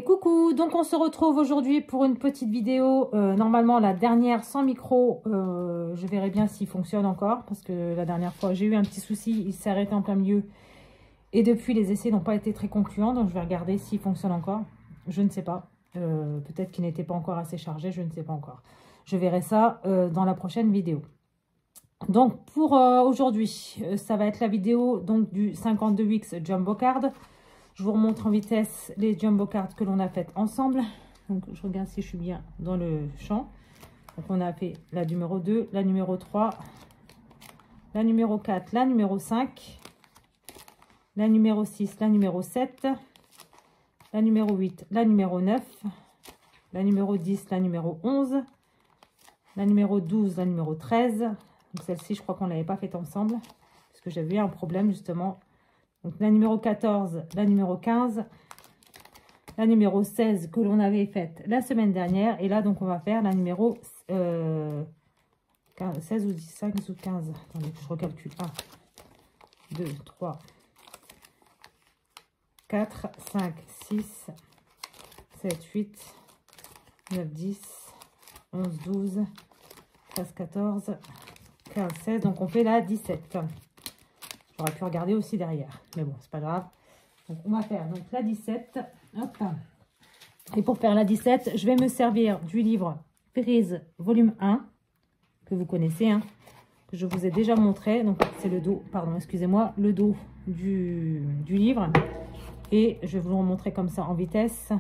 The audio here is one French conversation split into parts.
Et coucou, donc on se retrouve aujourd'hui pour une petite vidéo, normalement la dernière sans micro, je verrai bien s'il fonctionne encore, parce que la dernière fois j'ai eu un petit souci, il s'est arrêté en plein milieu, et depuis les essais n'ont pas été très concluants, donc je vais regarder s'il fonctionne encore, je ne sais pas, peut-être qu'il n'était pas encore assez chargé, je ne sais pas encore, je verrai ça dans la prochaine vidéo. Donc pour aujourd'hui, ça va être la vidéo donc, du 52X Jumbo Card. Je vous remontre en vitesse les Jumbo Cards que l'on a faites ensemble. Donc je regarde si je suis bien dans le champ. Donc on a fait la numéro 2, la numéro 3, la numéro 4, la numéro 5, la numéro 6, la numéro 7, la numéro 8, la numéro 9, la numéro 10, la numéro 11, la numéro 12, la numéro 13. Donc celle-ci, je crois qu'on ne l'avait pas faite ensemble, parce que j'avais eu un problème justement. Donc la numéro 14, la numéro 15, la numéro 16 que l'on avait faite la semaine dernière. Et là, donc on va faire la numéro 16 ou 15 ou 15. Attendez, je recalcule. 1, 2, 3, 4, 5, 6, 7, 8, 9, 10, 11, 12, 13, 14, 15, 16. Donc on fait la 17. J'aurais pu regarder aussi derrière, mais bon, c'est pas grave. Donc, on va faire donc la 17. Hop. Et pour faire la 17, je vais me servir du livre Fairies volume 1, que vous connaissez, hein, que je vous ai déjà montré. Donc, c'est le dos, pardon, excusez-moi, le dos du livre. Et je vais vous le montrer comme ça en vitesse.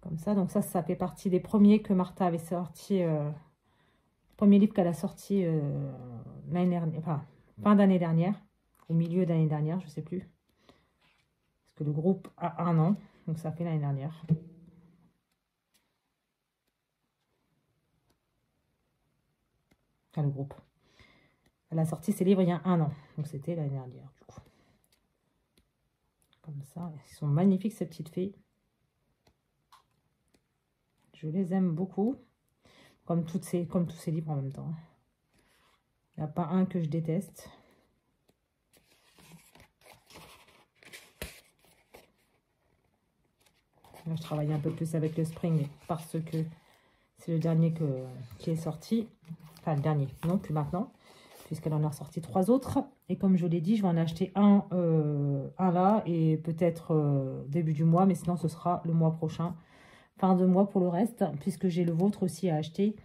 Comme ça, donc ça fait partie des premiers que Martha avait sorti. Premier livre qu'elle a sorti l'année dernière, enfin, fin d'année dernière, au milieu d'année dernière, je ne sais plus. Parce que le groupe a 1 an, donc ça fait l'année dernière. Enfin, le groupe. Elle a sorti ses livres il y a 1 an, donc c'était l'année dernière, du coup. Comme ça, ils sont magnifiques ces petites filles. Je les aime beaucoup, comme tous ces livres en même temps. Il n'y a pas un que je déteste. Là, je travaille un peu plus avec le Spring parce que c'est le dernier qui est sorti. Enfin, le dernier, non plus maintenant, puisqu'elle en a sorti 3 autres. Et comme je l'ai dit, je vais en acheter un là et peut-être début du mois, mais sinon ce sera le mois prochain, fin de mois pour le reste, puisque j'ai le vôtre aussi à acheter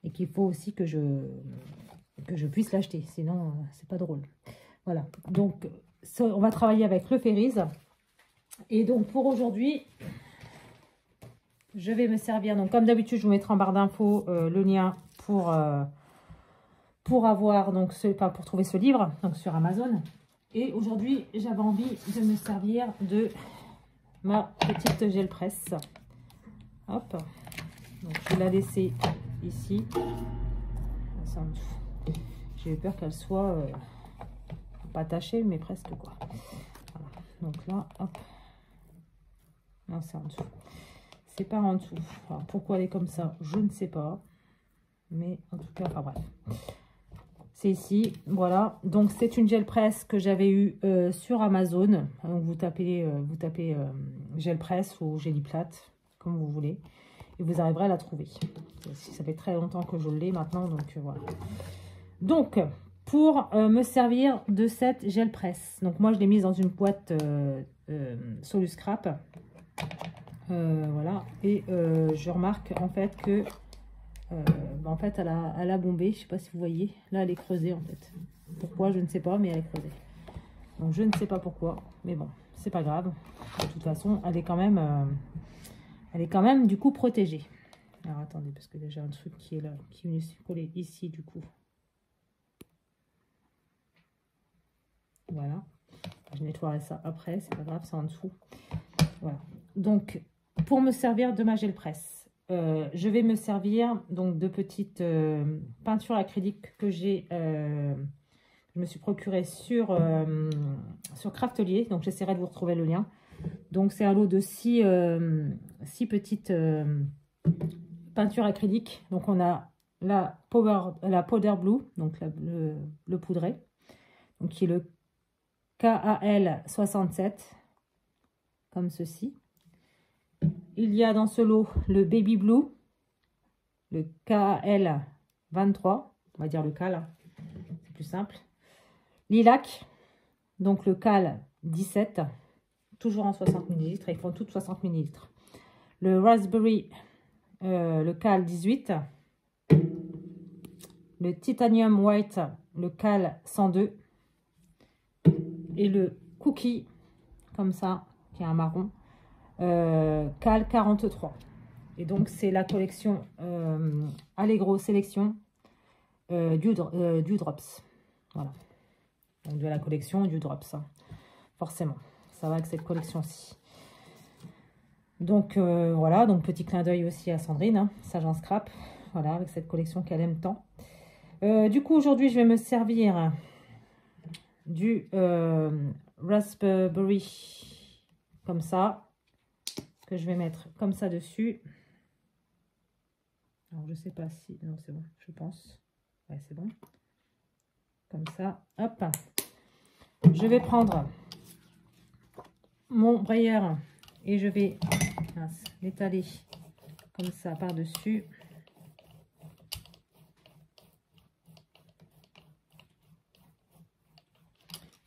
et qu'il faut aussi que je puisse l'acheter, sinon c'est pas drôle. Voilà, donc ça, on va travailler avec le Fairies. Et donc pour aujourd'hui, je vais me servir, donc comme d'habitude, je vous mettrai en barre d'infos le lien pour avoir, donc pour trouver ce livre, donc sur Amazon. Et aujourd'hui, j'avais envie de me servir de ma petite gel presse. Hop, donc je vais la laisser ici. J'ai eu peur qu'elle soit pas tachée, mais presque quoi. Voilà. Donc là, hop. Non, c'est en dessous. C'est pas en dessous. Alors, pourquoi elle est comme ça, je ne sais pas. Mais en tout cas, enfin bref. C'est ici, voilà. Donc c'est une gel presse que j'avais eu sur Amazon. Donc vous tapez gel presse ou Géliplate, comme vous voulez. Et vous arriverez à la trouver. Ça fait très longtemps que je l'ai maintenant, donc voilà. Donc, pour me servir de cette gel presse. Donc moi je l'ai mise dans une boîte Solus Scrap. Voilà, et je remarque en fait que en fait elle a bombé, je sais pas si vous voyez, là elle est creusée en fait. Pourquoi, je ne sais pas, mais elle est creusée. Donc je ne sais pas pourquoi, mais bon, c'est pas grave. De toute façon, elle est quand même du coup protégée. Alors attendez, parce que déjà un truc qui est là, qui me suis collé ici du coup. Voilà, je nettoierai ça après, c'est pas grave, c'est en dessous. Voilà, donc pour me servir de ma gel presse, je vais me servir donc de petites peintures acryliques que je me suis procuré sur Craftelier. Donc j'essaierai de vous retrouver le lien. Donc c'est un lot de 6 petites peintures acryliques. Donc on a la Powder Blue, donc le poudré, donc qui est le KAL 67, comme ceci. il y a dans ce lot le Baby Blue, le KL23, on va dire le KAL, c'est plus simple. Lilac, donc le KAL 17, toujours en 60 ml, ils font toutes 60 ml. Le Raspberry, le KAL 18. Le Titanium White, le KAL 102. Et le Cookie, comme ça, qui est un marron, KAL 43. Et donc, c'est la collection Allegro Sélection du Drops. Voilà. Donc, de la collection du Drops, hein. Forcément. Ça va avec cette collection-ci. Donc, voilà. Donc, petit clin d'œil aussi à Sandrine. Hein, ça, j'en scrape. Voilà, avec cette collection qu'elle aime tant. Du coup, aujourd'hui, je vais me servir du Raspberry, comme ça, que je vais mettre comme ça dessus. Alors, je sais pas si... Non, c'est bon, je pense. Ouais, c'est bon. Comme ça, hop. Je vais prendre mon brailleur et je vais l'étaler comme ça par-dessus.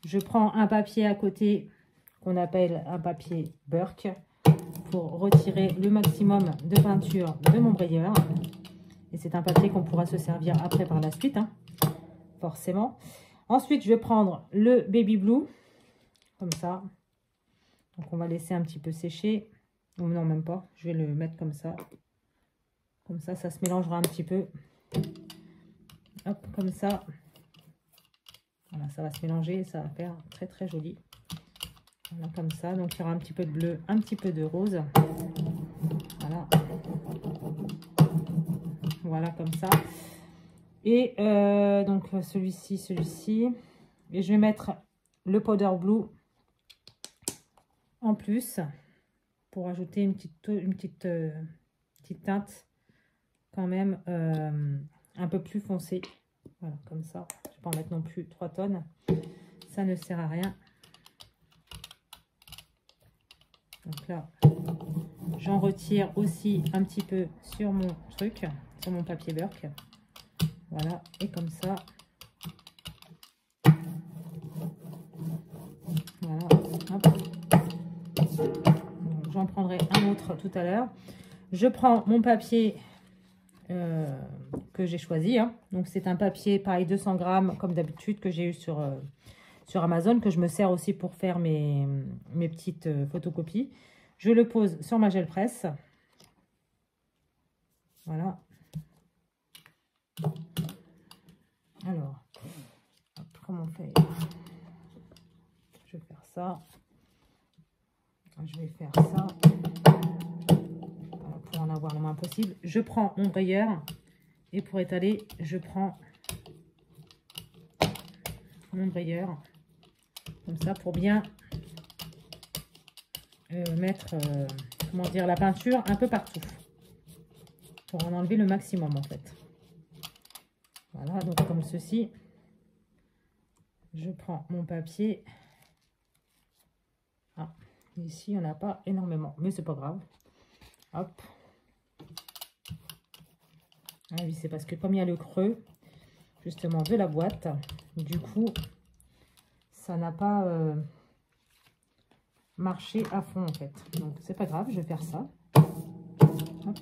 Je prends un papier à côté qu'on appelle un papier Burke pour retirer le maximum de peinture de mon brailleur. Et c'est un papier qu'on pourra se servir après par la suite, hein, forcément. Ensuite, je vais prendre le Baby Blue, comme ça. Donc, on va laisser un petit peu sécher. Oh, non, même pas. Je vais le mettre comme ça. Comme ça, ça se mélangera un petit peu. Hop, comme ça. Voilà, ça va se mélanger, ça va faire très très joli. Voilà, comme ça. Donc, il y aura un petit peu de bleu, un petit peu de rose. Voilà. Voilà, comme ça. Et donc, celui-ci. Et je vais mettre le powder blue en plus pour ajouter une petite teinte quand même un peu plus foncée. Voilà, comme ça. Je ne vais pas en mettre non plus 3 tonnes. Ça ne sert à rien. Donc là, j'en retire aussi un petit peu sur mon truc, sur mon papier Burke. Voilà, et comme ça. Voilà, hop. J'en prendrai un autre tout à l'heure. Je prends mon papier que j'ai choisi, hein. Donc c'est un papier pareil 200 grammes comme d'habitude que j'ai eu sur Amazon, que je me sers aussi pour faire mes petites photocopies. Je le pose sur ma gel presse. Voilà. Alors, hop, comment on fait? Je vais faire ça. Je vais faire ça. Voilà, pour en avoir le moins possible. Je prends mon brailleur. Et pour étaler, je prends mon brailleur. Comme ça, pour bien mettre, comment dire, la peinture un peu partout. Pour en enlever le maximum, en fait. Voilà, donc comme ceci. Je prends mon papier. Ah, ici, on n'a pas énormément, mais c'est pas grave. Hop. Ah oui, c'est parce que comme il y a le creux, justement, de la boîte, du coup, ça n'a pas marché à fond, en fait. Donc, c'est pas grave, je vais faire ça. Hop.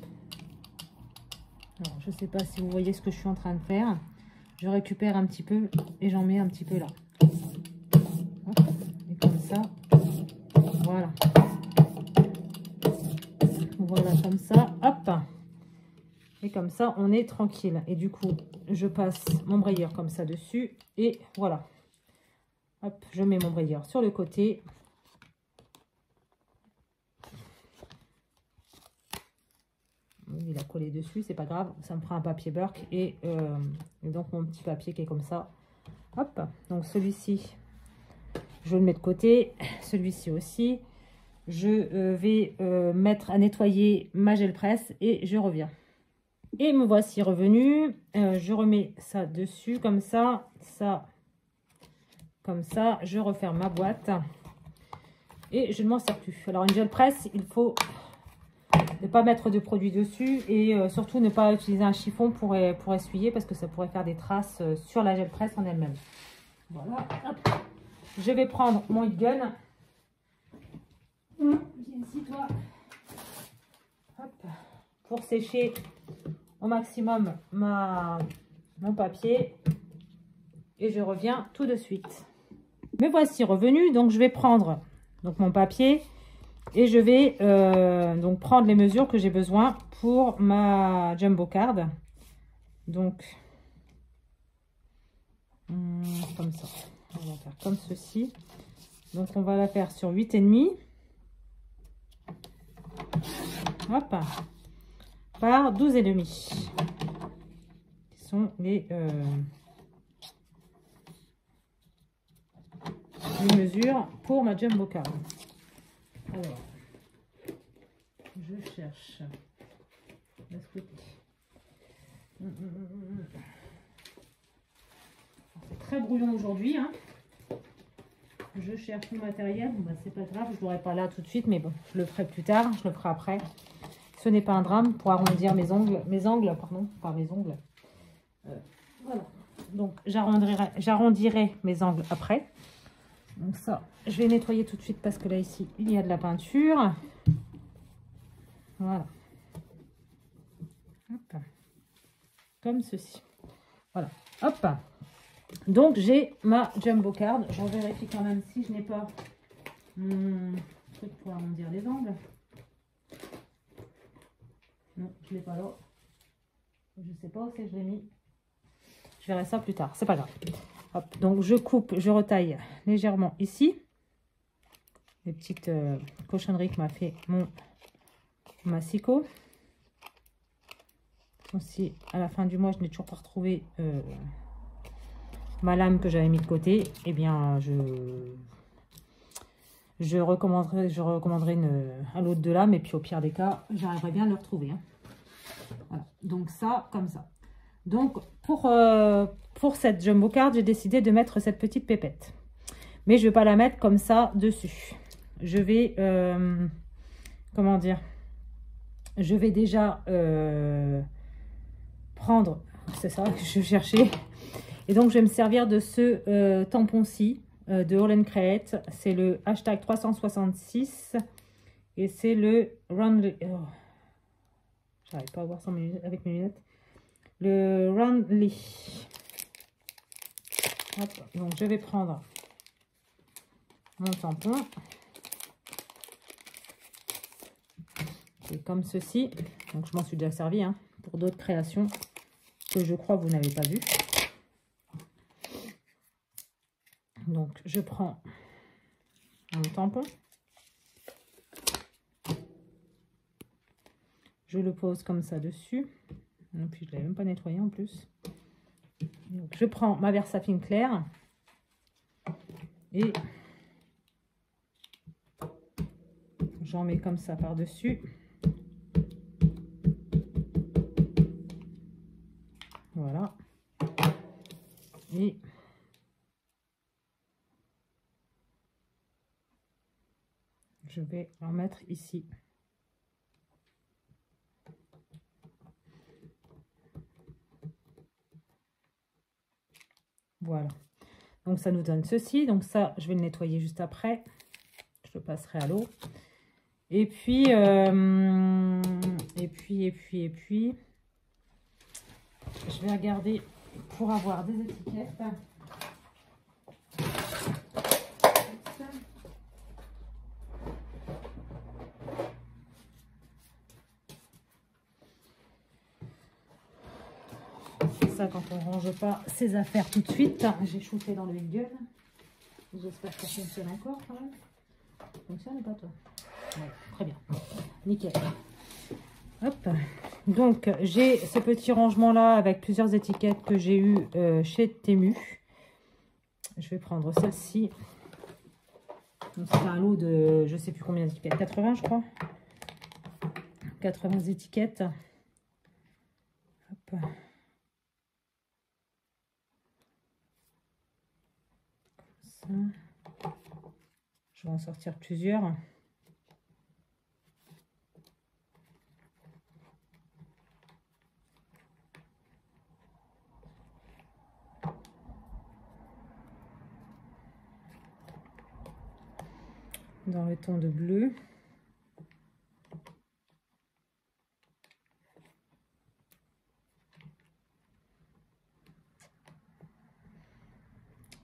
Alors, je sais pas si vous voyez ce que je suis en train de faire. Je récupère un petit peu et j'en mets un petit peu là. Hop. Et comme ça, voilà. Voilà, comme ça, hop. Et comme ça, on est tranquille. Et du coup, je passe mon brailleur comme ça dessus. Et voilà. Hop, je mets mon brailleur sur le côté. Il a collé dessus, c'est pas grave. Ça me prend un papier Burke. Et donc, mon petit papier qui est comme ça. Hop, donc celui-ci, je le mets de côté. Celui-ci aussi. Je vais mettre à nettoyer ma gel presse et je reviens. Et me voici revenu. Je remets ça dessus comme ça, comme ça. Je referme ma boîte et je ne m'en sers plus. Alors une gel presse, il faut ne pas mettre de produit dessus et surtout ne pas utiliser un chiffon pour essuyer parce que ça pourrait faire des traces sur la gel presse en elle-même. Voilà, hop. Je vais prendre mon heat gun. Viens ici toi. Hop. Pour sécher au maximum mon papier et je reviens tout de suite. Me voici revenu, donc je vais prendre donc mon papier et je vais donc prendre les mesures que j'ai besoin pour ma jumbo card. Donc comme ça, on va faire comme ceci. Donc on va la faire sur 8,5. Hop, par 12,5. Qui sont les mesures pour ma jumbo card. Alors, je cherche. C'est très brouillon aujourd'hui. Hein. Je cherche mon matériel. Bon, bah, c'est pas grave, je ne l'aurai pas là tout de suite, mais bon, je le ferai plus tard. Je le ferai après. Ce n'est pas un drame pour arrondir mes ongles, pardon, pas mes ongles. Voilà. Donc, j'arrondirai mes angles après. Donc ça, je vais nettoyer tout de suite parce que là, ici, il y a de la peinture. Voilà. Hop. Comme ceci. Voilà. Hop. Donc, j'ai ma jumbo card. Je vérifie quand même si je n'ai pas truc pour arrondir les angles. Non, je ne l'ai pas là. Je ne sais pas où c'est que je l'ai mis. Je verrai ça plus tard. C'est pas grave. Hop. Donc, je coupe, je retaille légèrement ici. Les petites cochonneries que m'a fait mon massicot. Aussi, à la fin du mois, je n'ai toujours pas retrouvé ma lame que j'avais mis de côté. Eh bien, je recommanderai à l'autre de lame. Et puis, au pire des cas, j'arriverai bien à le retrouver. Hein. Voilà. Donc, ça, comme ça. Donc, pour cette jumbo card, j'ai décidé de mettre cette petite pépette. Mais je ne vais pas la mettre comme ça dessus. Je vais, comment dire, je vais déjà prendre, c'est ça que je cherchais. Et donc, je vais me servir de ce tampon-ci de All & Create. C'est le hashtag 366 et c'est le Roundly. Oh, j'arrive pas à voir ça avec mes lunettes. Le Roundly. Hop, donc, je vais prendre mon tampon. Et comme ceci. Donc, je m'en suis déjà servi hein, pour d'autres créations que je crois que vous n'avez pas vues. Donc, je prends mon tampon. Je le pose comme ça dessus. Et puis, je ne l'avais même pas nettoyé en plus. Donc, je prends ma Versafine claire. Et j'en mets comme ça par-dessus. Voilà. Et je vais en mettre ici. Voilà. Donc, ça nous donne ceci. Donc, ça, je vais le nettoyer juste après. Je le passerai à l'eau. Et puis, je vais regarder pour avoir des étiquettes. C'est ça quand on ne range pas ses affaires tout de suite. J'ai shooté dans le heat gun. J'espère que ça fonctionne encore quand même. Ça fonctionne ou pas toi? Ouais, très bien. Nickel. Hop. Donc, j'ai ce petit rangement-là avec plusieurs étiquettes que j'ai eues chez Temu. Je vais prendre celle-ci. C'est un lot de, je ne sais plus combien d'étiquettes. 80, je crois. 80 étiquettes. Hop. Comme ça. Je vais en sortir plusieurs. dans le ton de bleu.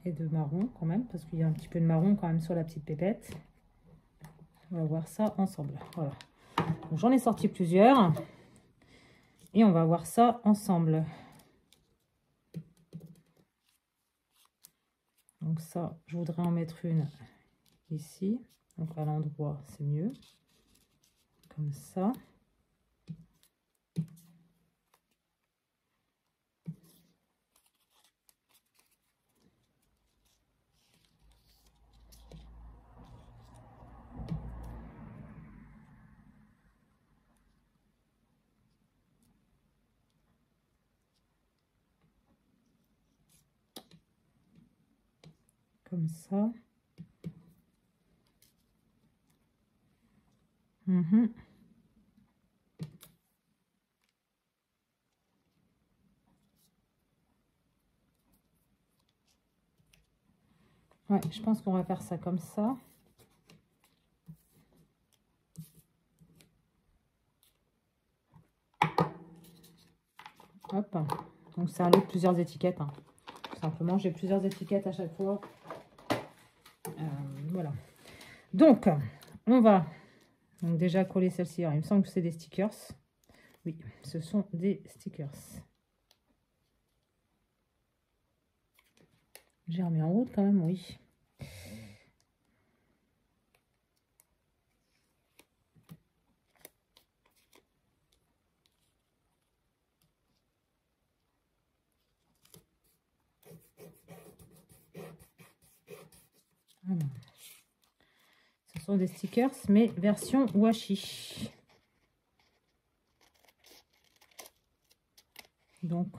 Et de marron quand même, parce qu'il y a un petit peu de marron quand même sur la petite pépette. On va voir ça ensemble. Voilà. J'en ai sorti plusieurs. Et on va voir ça ensemble. Donc ça, je voudrais en mettre une ici. Donc à l'endroit, c'est mieux. Comme ça. Comme ça. Ouais, je pense qu'on va faire ça comme ça. Hop. Donc c'est un lot de plusieurs étiquettes. Hein. Tout simplement, j'ai plusieurs étiquettes à chaque fois. Voilà. Donc, on va donc déjà coller celle-ci. Il me semble que c'est des stickers. Oui, ce sont des stickers. J'ai remis en route quand même, oui. Alors, ce sont des stickers, mais version washi. Donc,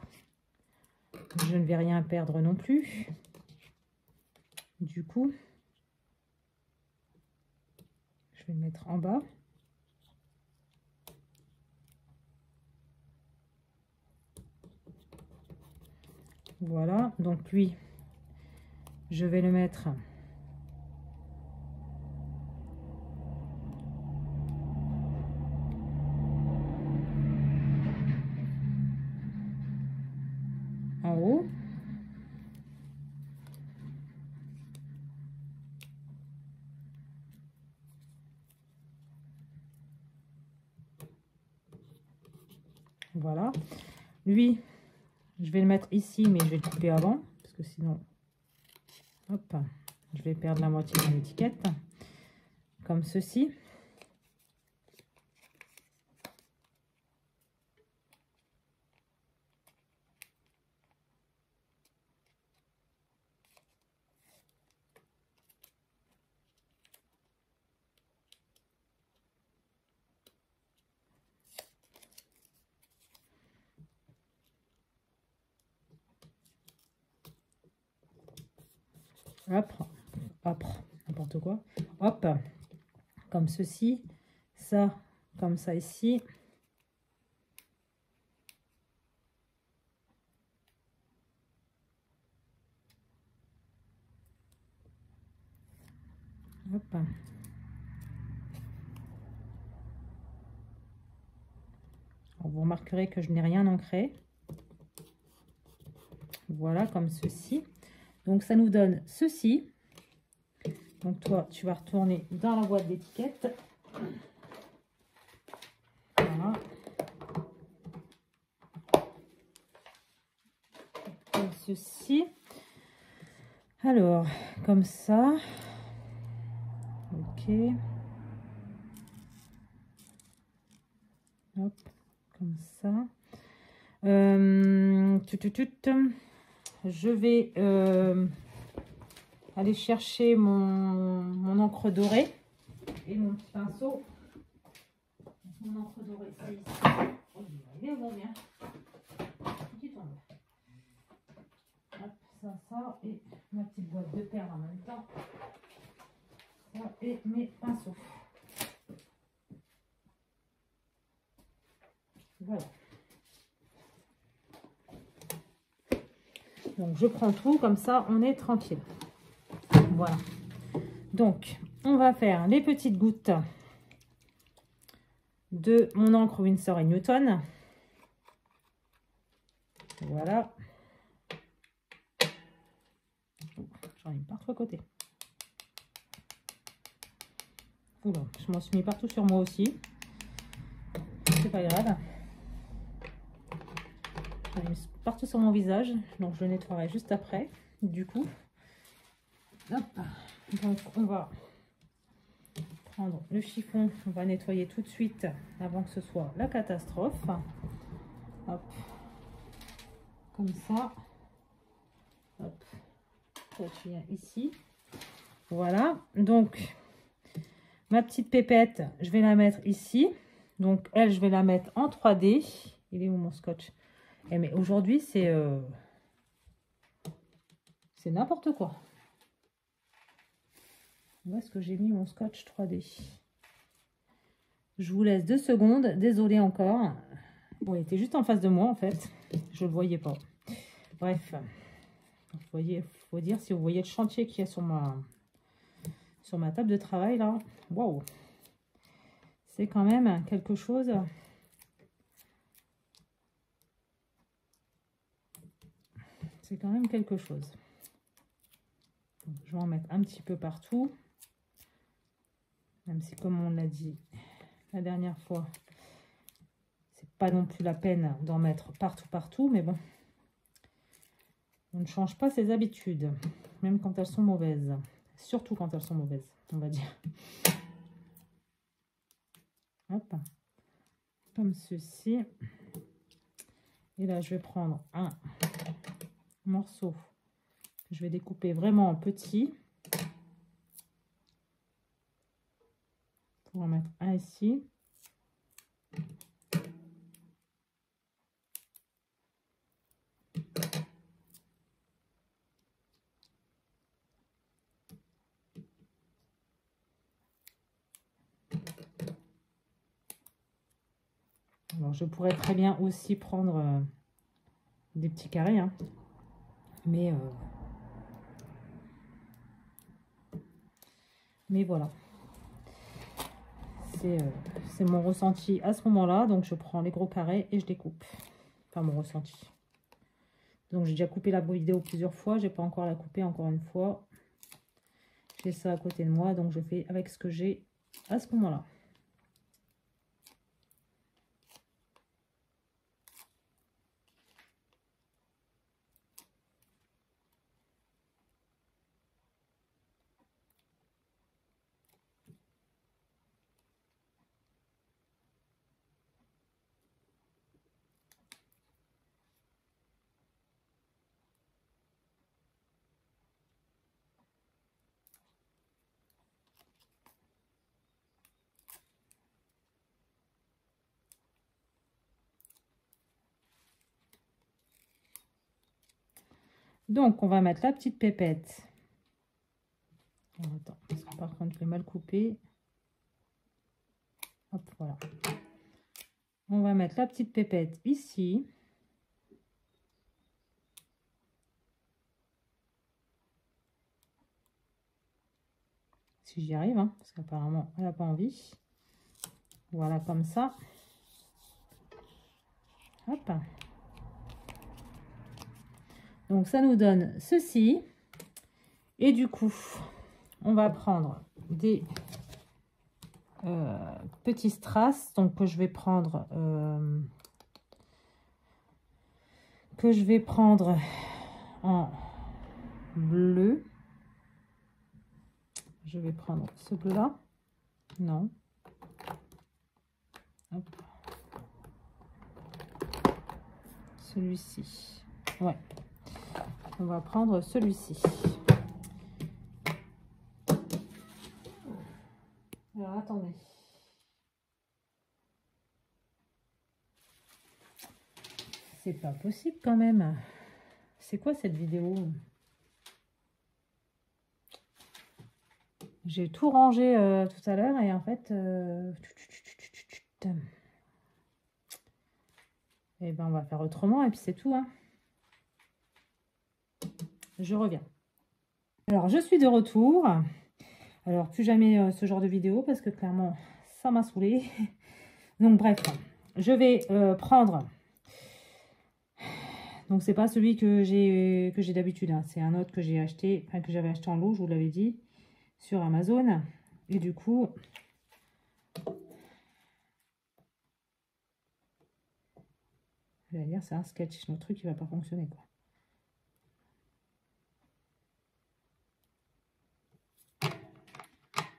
je ne vais rien perdre non plus. Du coup, je vais le mettre en bas. Voilà, donc lui, je vais le mettre en haut. Voilà. Lui, je vais le mettre ici, mais je vais le couper avant, parce que sinon, hop, je vais perdre la moitié de mon étiquette, comme ceci. Hop, hop, n'importe quoi. Hop, comme ceci. Ça, comme ça ici. Hop. Alors, vous remarquerez que je n'ai rien ancré. Voilà, comme ceci. Donc, ça nous donne ceci. Donc, toi, tu vas retourner dans la boîte d'étiquette. Voilà. Comme ceci. Alors, comme ça. Ok. Hop, comme ça. Je vais aller chercher mon encre dorée et mon petit pinceau. Mon encre dorée, c'est ici. Oh, il est bien. Qui tombe. Hop, ça, et ma petite boîte de perles en même temps. Ça, et mes pinceaux. Voilà. Donc, je prends tout, comme ça, on est tranquille. Voilà. Donc, on va faire les petites gouttes de mon encre Winsor & Newton. Voilà. J'en ai mis partout à côté. Oula, je m'en suis mis partout sur moi aussi. C'est pas grave. J'en ai mis partout sur mon visage. Donc je le nettoierai juste après. Du coup. Hop. Donc on va prendre le chiffon. On va nettoyer tout de suite avant que ce soit la catastrophe. Hop. Comme ça. Hop. Ça, tu viens ici. Voilà. Donc, ma petite pépette, je vais la mettre ici. Donc, elle, je vais la mettre en 3D. Il est où mon scotch? Eh, mais aujourd'hui, c'est n'importe quoi. Où est-ce que j'ai mis mon scotch 3D? Je vous laisse 2 secondes. Désolée encore. Bon, il était juste en face de moi, en fait. Je ne le voyais pas. Bref. Vous voyez, faut dire si vous voyez le chantier qu'il y a sur ma table de travail, là. Waouh! C'est quand même quelque chose. C'est quand même quelque chose. Donc, je vais en mettre un petit peu partout. Même si, comme on l'a dit la dernière fois, c'est pas non plus la peine d'en mettre partout, mais bon. On ne change pas ses habitudes, même quand elles sont mauvaises. Surtout quand elles sont mauvaises, on va dire. Hop. Comme ceci. Et là, je vais prendre un morceau que je vais découper vraiment en petit. Pour en mettre un ici. Alors, je pourrais très bien aussi prendre des petits carrés, hein. Mais voilà. C'est mon ressenti à ce moment-là. Donc, je prends les gros carrés et je découpe. Enfin, mon ressenti. Donc, j'ai déjà coupé la vidéo plusieurs fois. Je n'ai pas encore la coupée encore une fois. J'ai ça à côté de moi. Donc, je fais avec ce que j'ai à ce moment-là. Donc, on va mettre la petite pépette. Attends, parce que par contre, je l'ai mal coupé. Hop, voilà. On va mettre la petite pépette ici. Si j'y arrive, hein, parce qu'apparemment, elle n'a pas envie. Voilà, comme ça. Hop. Donc, ça nous donne ceci. Et du coup, on va prendre des petits strass. Donc, que je vais prendre en bleu. Je vais prendre ce bleu-là. Non. Hop. Celui-ci. Ouais. On va prendre celui-ci. Alors, attendez. C'est pas possible quand même. C'est quoi cette vidéo? J'ai tout rangé tout à l'heure et en fait... et ben on va faire autrement et puis c'est tout, hein. Je reviens. Alors, je suis de retour. Alors, plus jamais ce genre de vidéo parce que clairement, ça m'a saoulé. Donc, bref, je vais prendre... Donc, c'est pas celui que j'ai d'habitude. Hein. C'est un autre que j'ai acheté, enfin que j'avais acheté en lot, je vous l'avais dit, sur Amazon. Et du coup... Je vais dire, c'est un sketch. Le truc, il va pas fonctionner, quoi.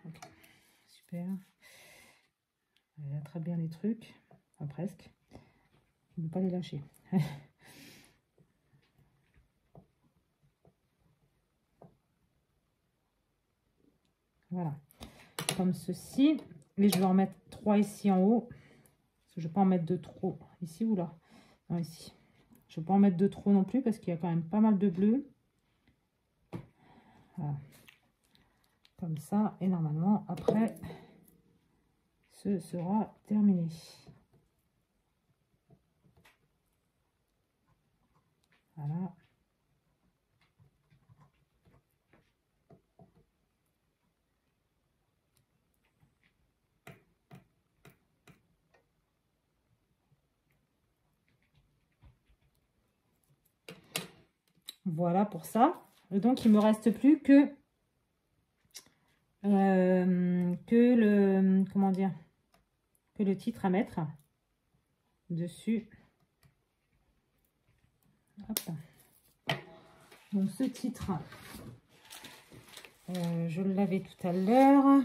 Okay. Super. Elle attrape bien les trucs. Enfin, presque. Il ne veut pas les lâcher. Voilà. Comme ceci. Et je vais en mettre 3 ici en haut. Parce que je ne vais pas en mettre de trop. Ici ou là? Non, ici. Je ne vais pas en mettre de trop non plus parce qu'il y a quand même pas mal de bleu. Voilà. Comme ça. Et normalement, après, ce sera terminé. Voilà. Voilà pour ça. Et donc, il me reste plus que le, comment dire, que le titre à mettre dessus. Hop. Donc, ce titre, je l'avais tout à l'heure.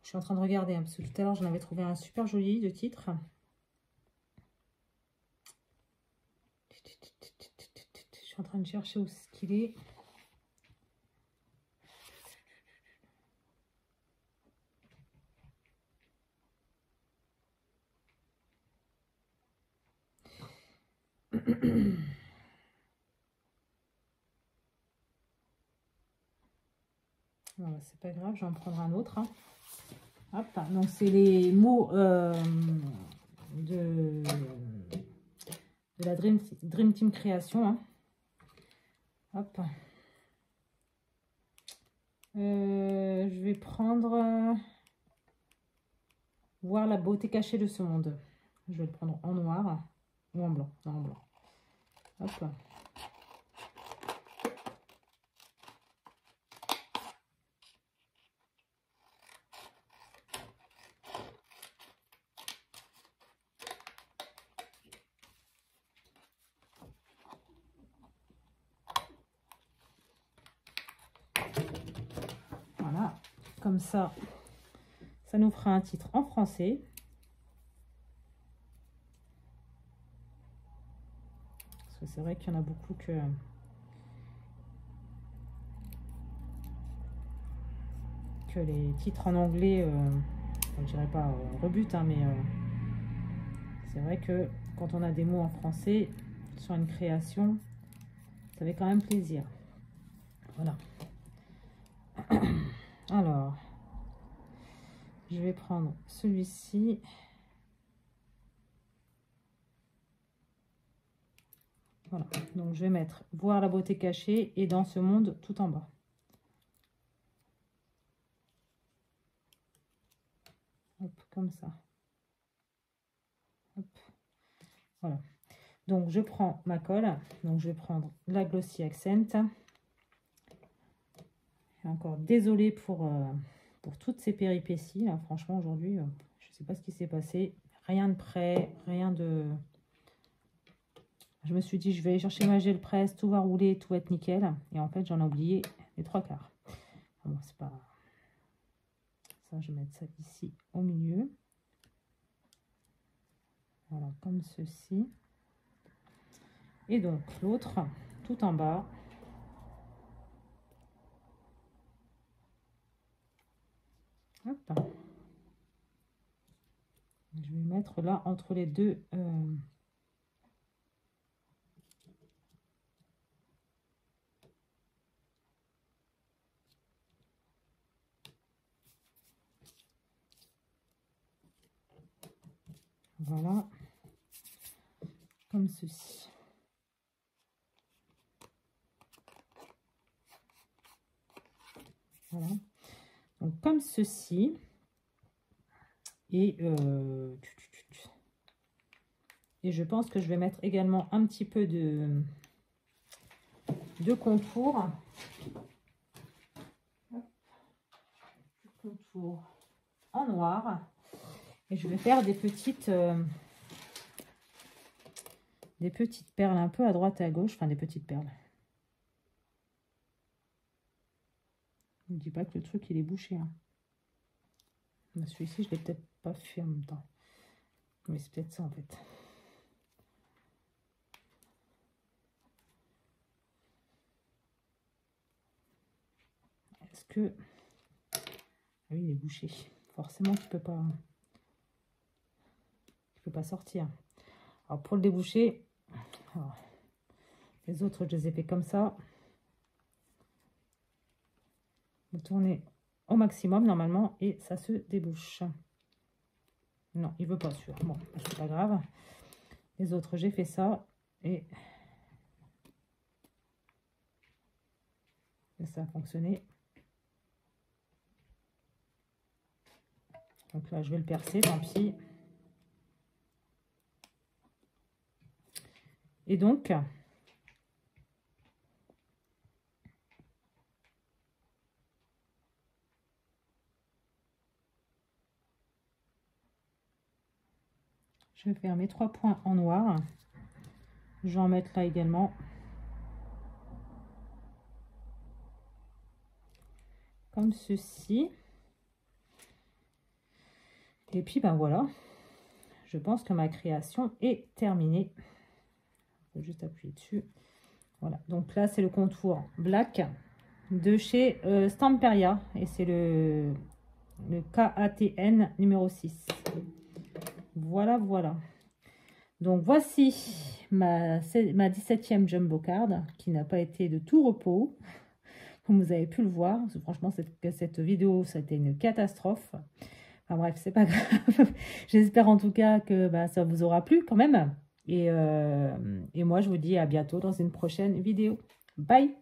Je suis en train de regarder, hein, parce que tout à l'heure, j'en avais trouvé un super joli de titre. Je suis en train de chercher où ce qu'il est. Voilà, c'est pas grave, je vais en prendre un autre. Hein. Hop, donc c'est les mots de la Dream Team Création. Hein. Hop. Je vais prendre voir la beauté cachée de ce monde. Je vais le prendre en noir ou en blanc. Non, en blanc. Hop. Voilà, comme ça nous fera un titre en français. Parce que c'est vrai qu'il y en a beaucoup que les titres en anglais, je dirais pas rebutent, hein, mais c'est vrai que quand on a des mots en français sur une création, ça fait quand même plaisir. Voilà. Alors, je vais prendre celui-ci. Voilà, donc je vais mettre voir la beauté cachée et dans ce monde tout en bas. Hop, comme ça. Hop. Voilà. Donc je prends ma colle. Donc je vais prendre la Glossy Accent. Et encore désolée pour toutes ces péripéties. Là. Franchement, aujourd'hui, je ne sais pas ce qui s'est passé. Rien de prêt, rien de... Je me suis dit, je vais aller chercher ma gel presse, tout va rouler, tout va être nickel. Et en fait, j'en ai oublié les 3/4. Bon, c'est pas... Ça, je vais mettre ça ici au milieu. Voilà, comme ceci. Et donc, l'autre, tout en bas. Hop. Je vais mettre là, entre les deux... Voilà. Comme ceci. Voilà. Donc, comme ceci. Et je pense que je vais mettre également un petit peu de contour. Contour en noir. Et je vais faire des petites perles un peu à droite et à gauche. Enfin, des petites perles. Ne dis pas que le truc, il est bouché. Hein. Celui-ci, je ne l'ai peut-être pas fait en même temps. Mais c'est peut-être ça, en fait. Est-ce que... Ah oui, il est bouché. Forcément, tu peux pas sortir. Alors, pour le déboucher, alors, les autres, je les ai fait comme ça. Vous tournez au maximum, normalement, et ça se débouche. Non, il veut pas, sûr. Bon, c'est pas grave. Les autres, j'ai fait ça, et ça a fonctionné. Donc là, je vais le percer, tant pis. Et donc, je vais faire mes 3 points en noir. Je vais en mettre là également. Comme ceci. Et puis, ben voilà. Je pense que ma création est terminée. Je vais juste appuyer dessus. Voilà. Donc là, c'est le contour black de chez Stamperia. Et c'est le KATN numéro 6. Voilà, voilà. Donc voici ma 17e jumbo card qui n'a pas été de tout repos. Comme vous avez pu le voir. Franchement, cette vidéo, ça a été une catastrophe. Enfin bref, c'est pas grave. J'espère en tout cas que ça vous aura plu quand même. Et moi, je vous dis à bientôt dans une prochaine vidéo. Bye!